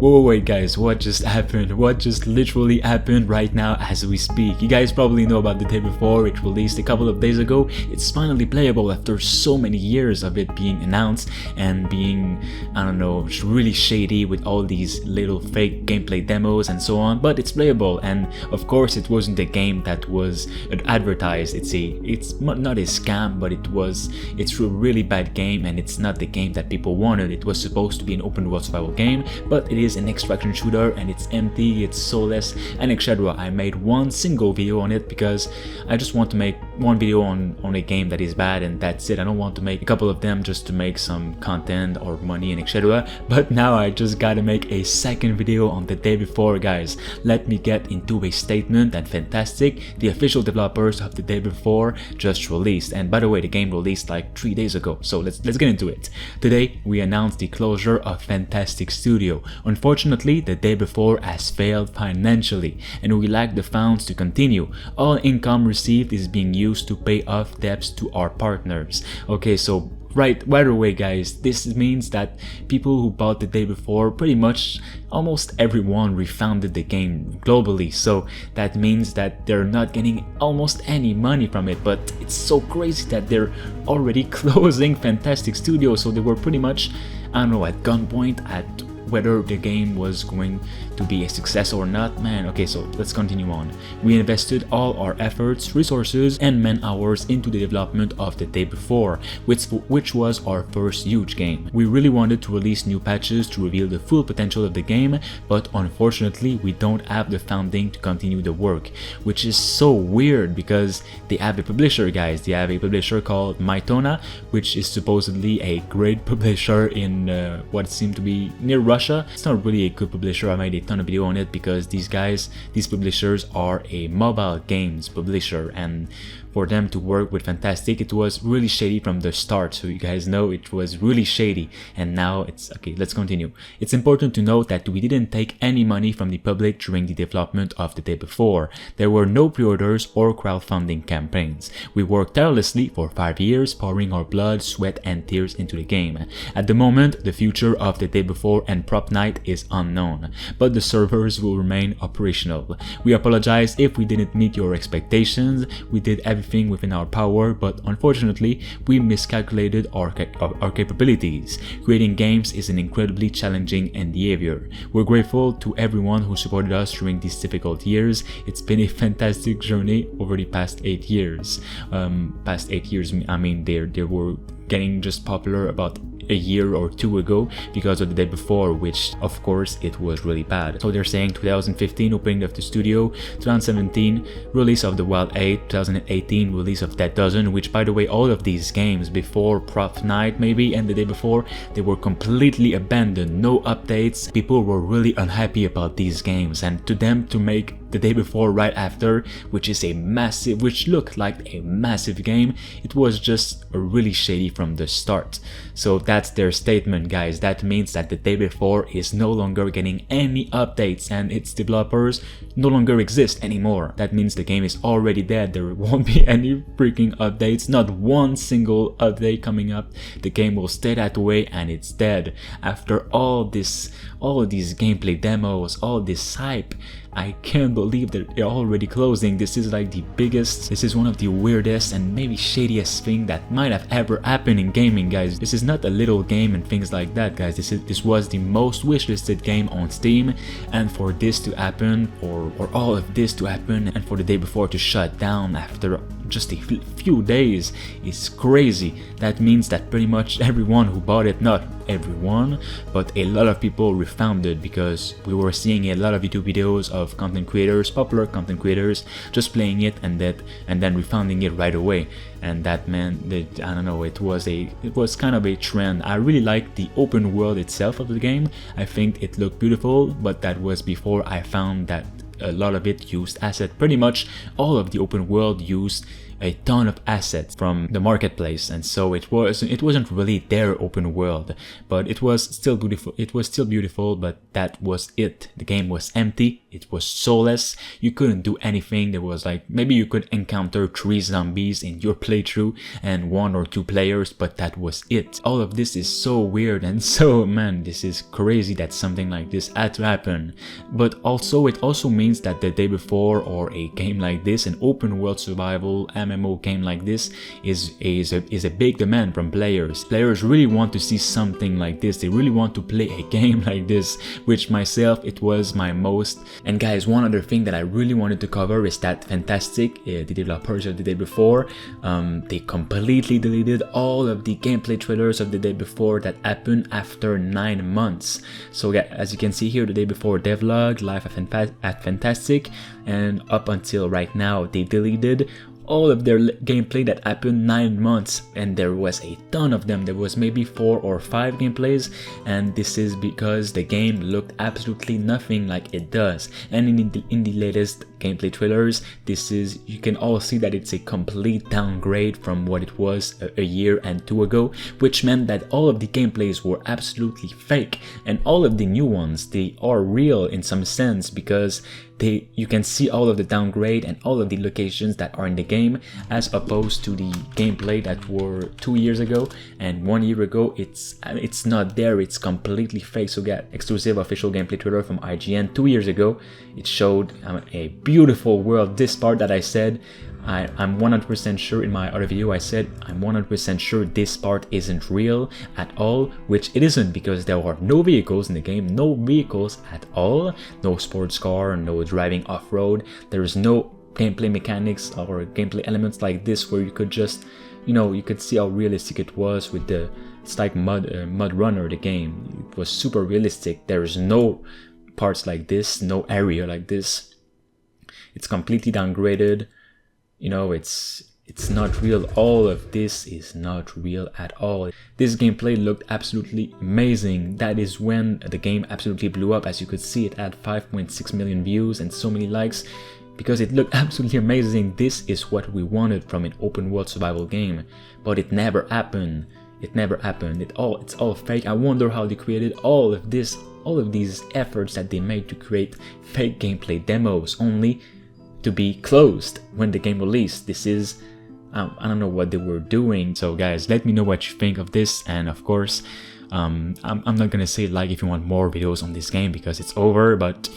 Whoa, wait guys, what just happened? What just literally happened right now as we speak? You guys probably know about the day before. It released a couple of days ago. It's finally playable after so many years of it being announced and being, I don't know, really shady with all these little fake gameplay demos and so on, but it's playable. And of course it wasn't the game that was advertised. It's not a scam, but it's a really bad game, and it's not the game that people wanted. It was supposed to be an open world survival game, but it is an extraction shooter, and it's empty, it's soulless, and etc. I made one single video on it because I just want to make one video on a game that is bad, and that's it. I don't want to make a couple of them just to make some content or money and etc. But now I just gotta make a second video on the day before, guys. Let me get into a statement that Fantastic, the official developers of the day before, just released. And by the way, the game released like 3 days ago, so let's get into it. Today we announced the closure of Fantastic Studio. Unfortunately, the day before has failed financially, and we lack the funds to continue. All income received is being used to pay off debts to our partners. Okay, so right away guys, this means that people who bought the day before, pretty much almost everyone refunded the game globally, so that means that they're not getting almost any money from it. But it's so crazy that they're already closing Fantastic Studio, so they were pretty much, I don't know, at gunpoint at whether the game was going to be a success or not, man. Okay, so let's continue on. We invested all our efforts, resources, and man hours into the development of the day before, which was our first huge game. We really wanted to release new patches to reveal the full potential of the game, but unfortunately we don't have the funding to continue the work, which is so weird because they have a publisher, guys. They have a publisher called Mytona, which is supposedly a great publisher in what seemed to be near Russia. It's not really a good publisher. I made a ton of video on it because these publishers are a mobile games publisher, and for them to work with Fantastic, it was really shady from the start. So you guys know it was really shady, and now it's okay. Let's continue. It's important to note that we didn't take any money from the public during the development of the day before. There were no pre-orders or crowdfunding campaigns. We worked tirelessly for 5 years, pouring our blood, sweat, and tears into the game. At the moment, the future of the day before and Prop Night is unknown, but the servers will remain operational. We apologize if we didn't meet your expectations. We did everything within our power, but unfortunately we miscalculated our capabilities. Creating games is an incredibly challenging endeavor. We're grateful to everyone who supported us during these difficult years. It's been a fantastic journey over the past 8 years. I mean, they were getting just popular about a year or two ago because of the day before, which of course it was really bad. So they're saying 2015 opening of the studio, 2017 release of The Wild 8, 2018 release of Dead Dozen, which by the way, all of these games before Prop Night maybe and the day before, they were completely abandoned, no updates. People were really unhappy about these games, and to them to make the day before right after, which looked like a massive game, it was just really shady from the start. So that's their statement, guys. That means that the day before is no longer getting any updates and its developers no longer exist anymore. That means the game is already dead. There won't be any freaking updates, not one single update coming up. The game will stay that way, and it's dead. After all of these gameplay demos, all this hype, I can't believe that they're already closing. This is like this is one of the weirdest and maybe shadiest thing that might have ever happened in gaming, guys. This is not a little game and things like that, guys. This was the most wishlisted game on Steam, and for this to happen, or all of this to happen, and for the day before to shut down after just a few days is crazy. That means that pretty much everyone who bought it, not everyone, but a lot of people refunded, because we were seeing a lot of YouTube videos of content creators, popular content creators, just playing it and then refunding it right away. And that meant that, I don't know, it was kind of a trend. I really liked the open world itself of the game. I think it looked beautiful, but that was before I found that a lot of it used asset. Pretty much all of the open world used a ton of assets from the marketplace, and so it wasn't really their open world, but it was still beautiful. It was still beautiful, but that was it. The game was empty. It was soulless. You couldn't do anything. There was like, maybe you could encounter 3 zombies in your playthrough and 1 or 2 players, but that was it. All of this is so weird, and so, man, this is crazy that something like this had to happen. But also, it also means that the day before, or a game like this, an open world survival MMO game like this, is a big demand from players. Players really want to see something like this. They really want to play a game like this, which myself, it was my most. And guys, one other thing that I really wanted to cover is that Fantastic, the developers of the day before, they completely deleted all of the gameplay trailers of the day before that happened after 9 months. So yeah, as you can see here, the day before devlog, live at Fantastic, and up until right now, they deleted all of their gameplay that happened 9 months, and there was a ton of them. There was maybe 4 or 5 gameplays, and this is because the game looked absolutely nothing like it does. And in the latest gameplay trailers, you can all see that it's a complete downgrade from what it was a year and 2 ago, which meant that all of the gameplays were absolutely fake, and all of the new ones, they are real in some sense, because you can see all of the downgrade and all of the locations that are in the game, as opposed to the gameplay that were 2 years ago and 1 year ago. It's not there. It's completely fake. So get exclusive official gameplay trailer from IGN 2 years ago. It showed a beautiful world. This part that I said, I'm 100% sure in my other video, I said I'm 100% sure this part isn't real at all, which it isn't, because there are no vehicles in the game, no vehicles at all, no sports car, no driving off-road. There is no gameplay mechanics or gameplay elements like this where you could just, you could see how realistic it was with it's like Mud Runner, the game. It was super realistic. There is no parts like this, no area like this. It's completely downgraded. It's not real. All of this is not real at all. This gameplay looked absolutely amazing. That is when the game absolutely blew up. As you could see, it had 5.6 million views and so many likes, because it looked absolutely amazing. This is what we wanted from an open world survival game, but it never happened. It never happened. It's all fake. I wonder how they created all of these efforts that they made to create fake gameplay demos, only to be closed when the game released. This is, I don't know what they were doing. So guys, let me know what you think of this, and of course, I'm not gonna say like if you want more videos on this game, because it's over, but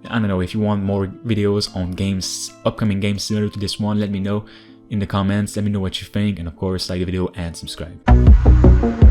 I don't know, if you want more videos on games, upcoming games similar to this one, let me know in the comments. Let me know what you think, and of course, like the video and subscribe.